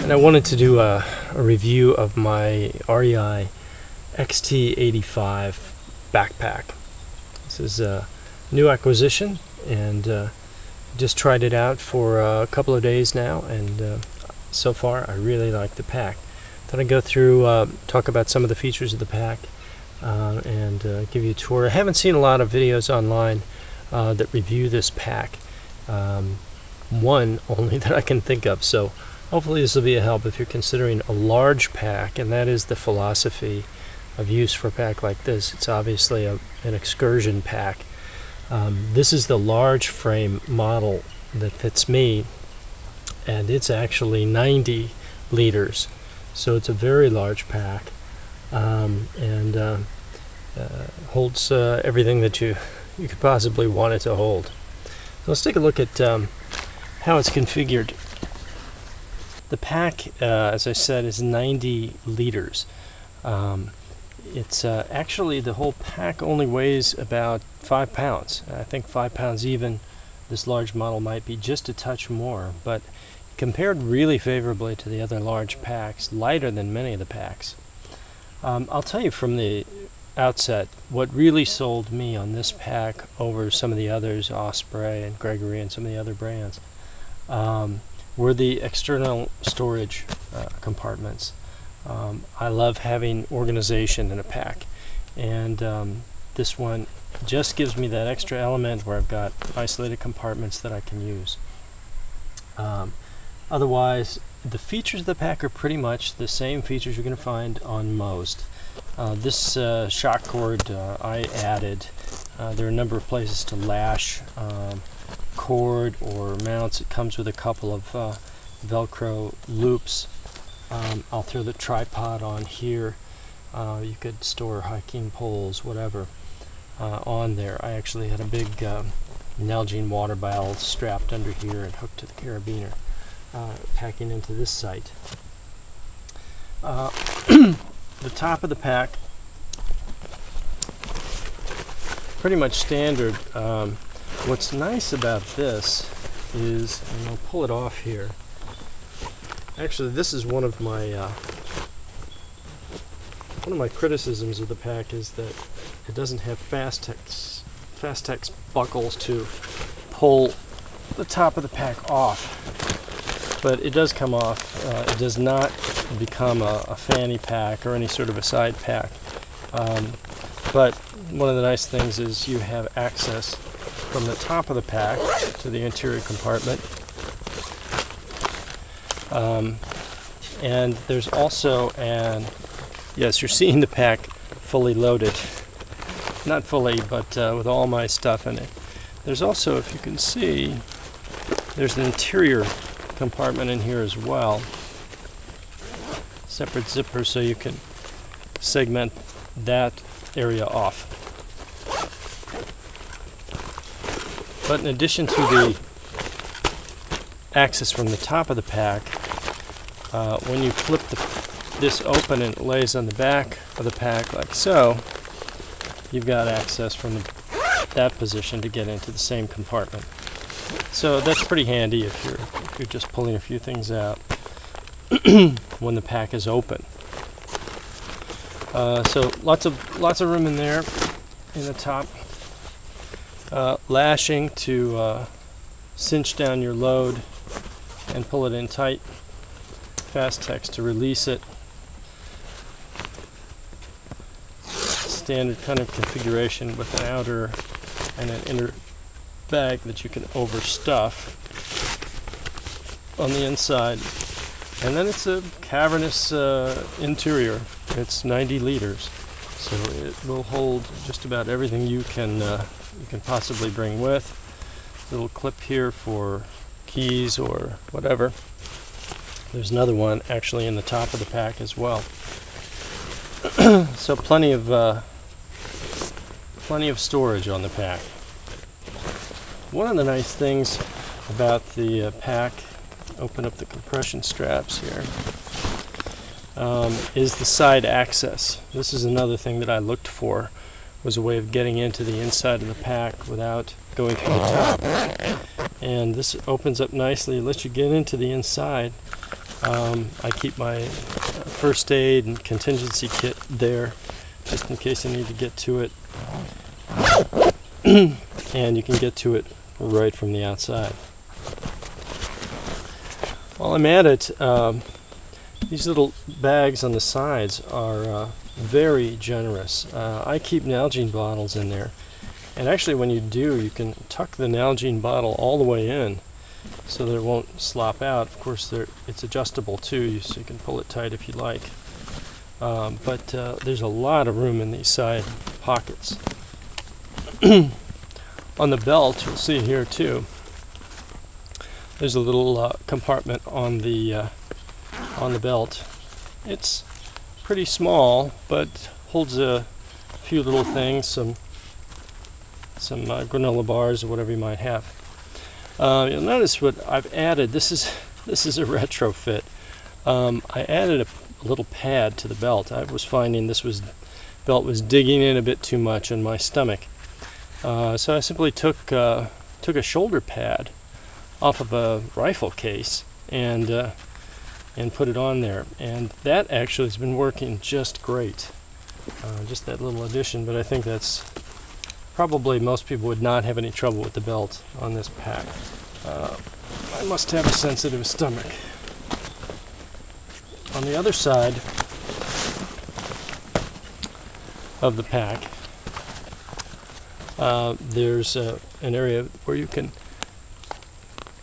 and I wanted to do a review of my REI XT-85 backpack. This is a new acquisition, and just tried it out for a couple of days now, and so far I really like the pack. Thought I'd go through, talk about some of the features of the pack, and give you a tour. I haven't seen a lot of videos online that review this pack. One only that I can think of, so hopefully this will be a help if you're considering a large pack, and that is the philosophy of use for a pack like this. It's obviously an excursion pack. This is the large frame model that fits me, and it's actually 90 liters, so it's a very large pack, and holds everything that you could possibly want it to hold. So let's take a look at how it's configured. The pack, as I said, is 90 liters. It's actually, the whole pack only weighs about 5 pounds. I think 5 pounds even. This large model might be just a touch more, but compared really favorably to the other large packs, lighter than many of the packs. I'll tell you from the outset, what really sold me on this pack over some of the others, Osprey and Gregory and some of the other brands, were the external storage compartments. I love having organization in a pack, and this one just gives me that extra element where I've got isolated compartments that I can use. Otherwise, the features of the pack are pretty much the same features you're going to find on most. This shock cord I added. There are a number of places to lash cord or mounts. It comes with a couple of Velcro loops. I'll throw the tripod on here. You could store hiking poles, whatever, on there. I actually had a big Nalgene water bottle strapped under here and hooked to the carabiner, packing into this site. The top of the pack, pretty much standard. What's nice about this is, and I'll pull it off here. Actually, this is one of my criticisms of the pack, is that it doesn't have Fastex buckles to pull the top of the pack off, but it does come off. It does not become a fanny pack or any sort of a side pack, but one of the nice things is you have access from the top of the pack to the interior compartment. And there's also yes, you're seeing the pack fully loaded. Not fully, but with all my stuff in it. There's also, if you can see, there's an interior compartment in here as well. Separate zipper so you can segment that area off. But in addition to the access from the top of the pack, when you flip this open and it lays on the back of the pack like so, you've got access from that position to get into the same compartment. So that's pretty handy if you're just pulling a few things out when the pack is open. So lots of room in there in the top. Lashing to cinch down your load and pull it in tight. Fastex to release it. Standard kind of configuration with an outer and an inner bag that you can overstuff on the inside. And then it's a cavernous interior. It's 90 liters, so it will hold just about everything you can possibly bring with. Little clip here for keys or whatever. There's another one actually in the top of the pack as well. So plenty of storage on the pack. One of the nice things about the pack, open up the compression straps here, is the side access. This is another thing that I looked for, was a way of getting into the inside of the pack without going through the top. And this opens up nicely, lets you get into the inside I keep my first aid and contingency kit there, just in case I need to get to it. And you can get to it right from the outside. While I'm at it, these little bags on the sides are very generous. I keep Nalgene bottles in there, and actually when you do, you can tuck the Nalgene bottle all the way in so that it won't slop out. Of course, it's adjustable too, so you can pull it tight if you like. But there's a lot of room in these side pockets. On the belt, you'll see here too, there's a little compartment on the belt. It's pretty small, but holds a few little things, some granola bars or whatever you might have. You'll notice what I've added. This is a retrofit. I added a little pad to the belt. I was finding belt was digging in a bit too much in my stomach. So I simply took a shoulder pad off of a rifle case and put it on there, and that actually has been working just great. Just that little addition, but I think that's probably most people would not have any trouble with the belt on this pack. I must have a sensitive stomach. On the other side of the pack, there's an area where you can,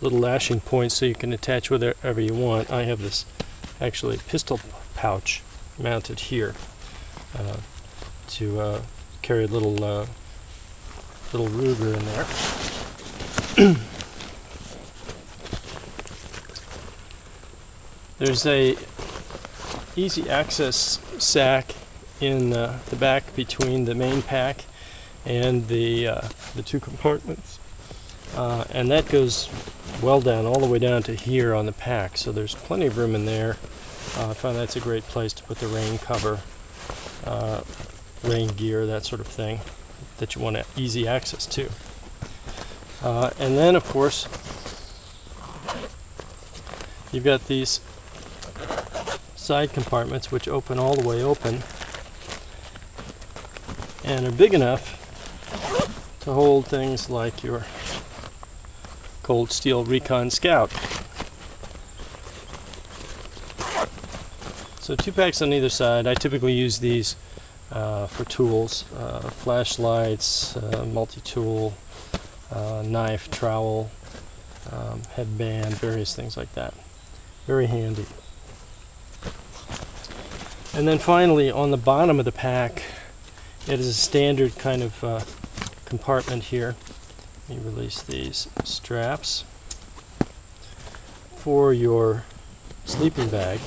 little lashing points so you can attach whatever you want. I have this actually pistol pouch mounted here to carry a little Ruger in there. There's a easy access sack in the back between the main pack and the two compartments, and that goes well down, all the way down to here on the pack, so there's plenty of room in there. I find that's a great place to put the rain cover, rain gear, that sort of thing that you want easy access to. And then of course you've got these side compartments which open all the way open and are big enough to hold things like your Cold Steel Recon Scout. So 2 packs on either side. I typically use these for tools, flashlights, multi-tool, knife, trowel, headband, various things like that. Very handy. And then finally, on the bottom of the pack, it is a standard kind of compartment here. Let me release these straps for your sleeping bag.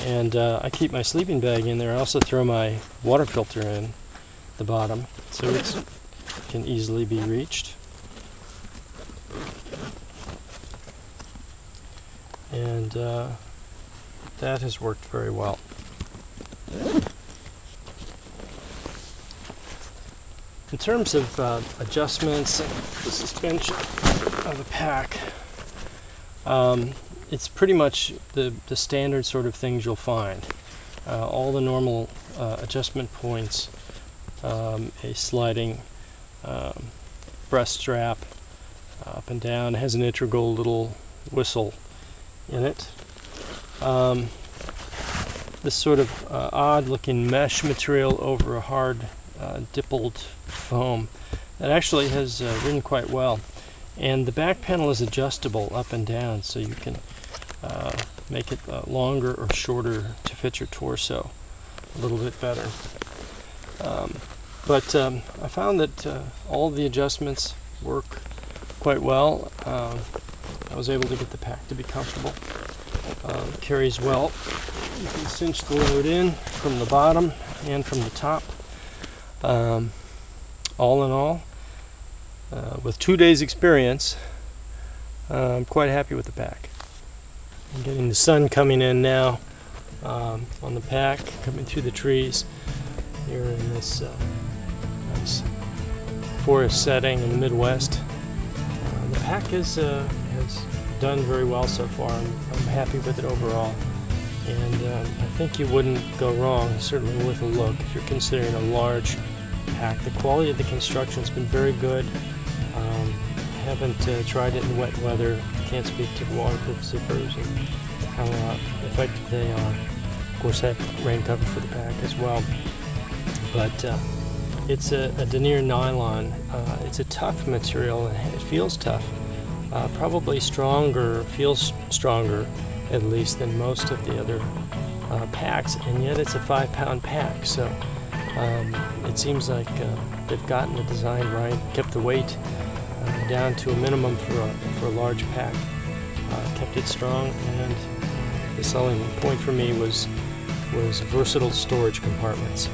And I keep my sleeping bag in there. I also throw my water filter in the bottom, so it can easily be reached. And that has worked very well. In terms of adjustments and the suspension of the pack, it's pretty much the standard sort of things you'll find. All the normal adjustment points, a sliding breast strap up and down. It has an integral little whistle in it. This sort of odd looking mesh material over a hard dippled foam that actually has ridden quite well. And the back panel is adjustable up and down, so you can make it longer or shorter to fit your torso a little bit better. But I found that all the adjustments work quite well. I was able to get the pack to be comfortable. Carries well. You can cinch the load in from the bottom and from the top. All in all, with 2 days experience, I'm quite happy with the pack. I'm getting the sun coming in now on the pack, coming through the trees here in this nice forest setting in the Midwest. The pack has done very well so far. I'm happy with it overall, and I think you wouldn't go wrong, certainly with a look, if you're considering a large pack. The quality of the construction has been very good. Haven't tried it in wet weather. Can't speak to the waterproof zippers and how effective they are. Of course, I have rain cover for the pack as well. But it's a denier nylon. It's a tough material, and it feels tough. Probably stronger, feels stronger at least than most of the other packs, and yet it's a 5-pound pack. So it seems like they've gotten the design right, kept the weight down to a minimum for a large pack, kept it strong, and the selling point for me was versatile storage compartments.